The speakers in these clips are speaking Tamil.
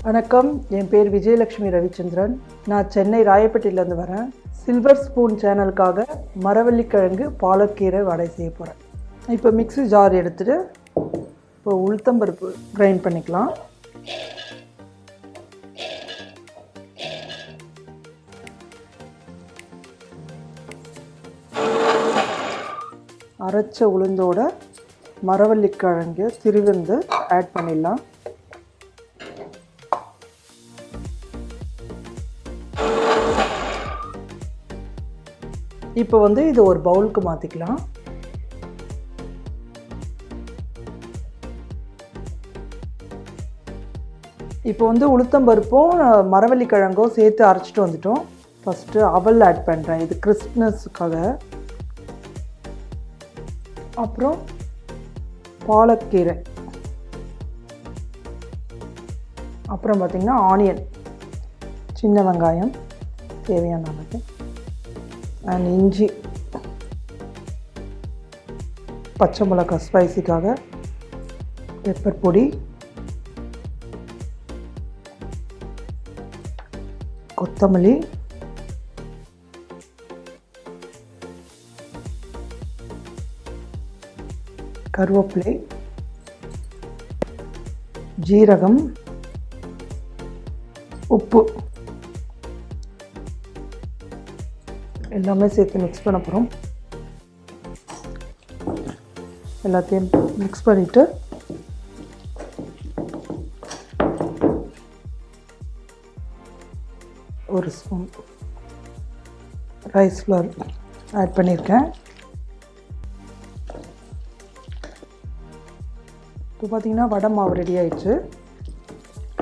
வணக்கம், என் பேர் விஜயலட்சுமி ரவிச்சந்திரன். நான் சென்னை ராயப்பேட்டையிலேருந்து வரேன். சில்வர் ஸ்பூன் சேனலுக்காக மரவள்ளிக்கிழங்கு பாலக்கீரை வடை செய்ய போகிறேன். இப்போ மிக்ஸி ஜார் எடுத்துகிட்டு இப்போ உளுத்தம்பருப்பு கிரைண்ட் பண்ணிக்கலாம். அரைச்ச உளுந்தோட மரவள்ளிக்கிழங்கு திருவிந்து ஆட் பண்ணிடலாம். இப்போ இது ஒரு பவுலுக்கு மாற்றிக்கலாம். இப்போ உளுத்தம்பருப்பும் மரவள்ளிக்கிழங்கும் சேர்த்து அரைச்சிட்டு வந்துட்டோம். ஃபஸ்ட்டு அவல் ஆட் பண்ணுறேன், இது கிறிஸ்ப்னஸ்க்காக. அப்புறம் பாலக்கீரை, அப்புறம் பார்த்திங்கன்னா ஆனியன், சின்ன வெங்காயம் தேவையான அளவு, அண்ட் இஞ்சி, பச்சை மிளகாய் ஸ்பைசிக்காக, பெப்பர் பொடி, கொத்தமல்லி, கருவேப்பிலை, ஜீரகம், உப்பு எல்லாமே சேர்த்து மிக்ஸ் பண்ண போகிறோம். எல்லாத்தையும் மிக்ஸ் பண்ணிவிட்டு ஒரு ஸ்பூன் ரைஸ் ஃப்ளவர் ஆட் பண்ணியிருக்கேன். இப்போ பார்த்திங்கன்னா வடை மாவு ரெடி ஆயிடுச்சு.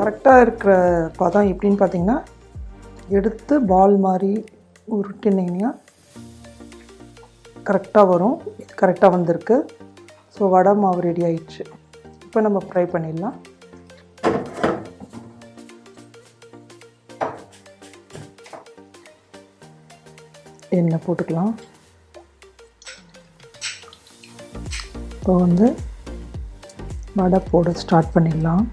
கரெக்டாக இருக்கிற பதம் எப்படின்னு பார்த்திங்கன்னா, எடுத்து பால் மாதிரி உருட்டினீங்கன்னா கரெக்டாக வரும். இது கரெக்டாக வந்திருக்கு. ஸோ வடை மாவு ரெடி ஆயிடுச்சு. இப்போ நம்ம ஃப்ரை பண்ணிடலாம். எண்ணெய் போட்டுக்கலாம். இப்போ வடை போட ஸ்டார்ட் பண்ணிடலாம்.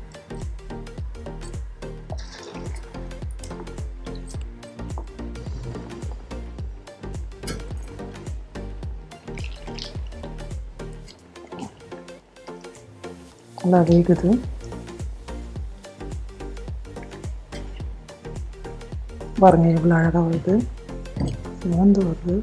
நல்லா வேகுது. பாருங்க எவ்வளோ அழகாக வருது, சிவந்து வருது.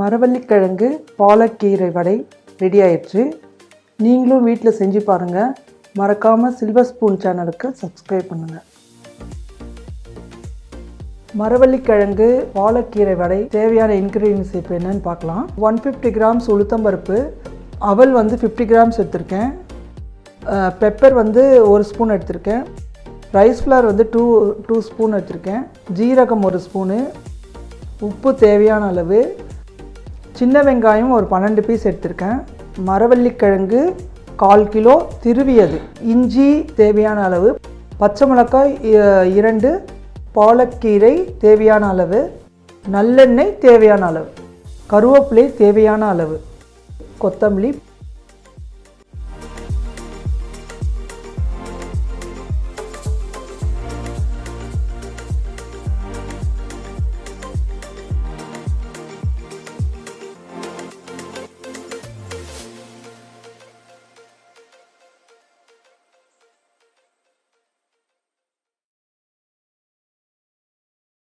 மரவள்ளிக்கிழங்கு பாலக்கீரை வடை ரெடி ஆயிடுச்சு. நீங்களும் வீட்டில் செஞ்சு பாருங்கள். மறக்காமல் சில்வர் ஸ்பூன் சேனலுக்கு சப்ஸ்கிரைப் பண்ணுங்கள். மரவள்ளிக்கிழங்கு பாலக்கீரை வடை தேவையான இன்க்ரீடியன்ஸ் இப்போ என்னென்னு பார்க்கலாம். 150 கிராம்ஸ் உளுத்தம்பருப்பு, அவல் 50 கிராம்ஸ் எடுத்திருக்கேன். பெப்பர் 1 ஸ்பூன் எடுத்திருக்கேன். ரைஸ் ஃப்ளவர் 2 ஸ்பூன் எடுத்திருக்கேன். ஜீரகம் 1 ஸ்பூனு, உப்பு தேவையான அளவு, சின்ன வெங்காயம் ஒரு 12 பீஸ் எடுத்திருக்கேன். மரவள்ளிக்கிழங்கு 1/4 கிலோ திருவியது, இஞ்சி தேவையான அளவு, பச்சை மிளகாய் 2, பாலக்கீரை தேவையான அளவு, நல்லெண்ணெய் தேவையான அளவு, கருவேப்பிலை தேவையான அளவு, கொத்தமல்லி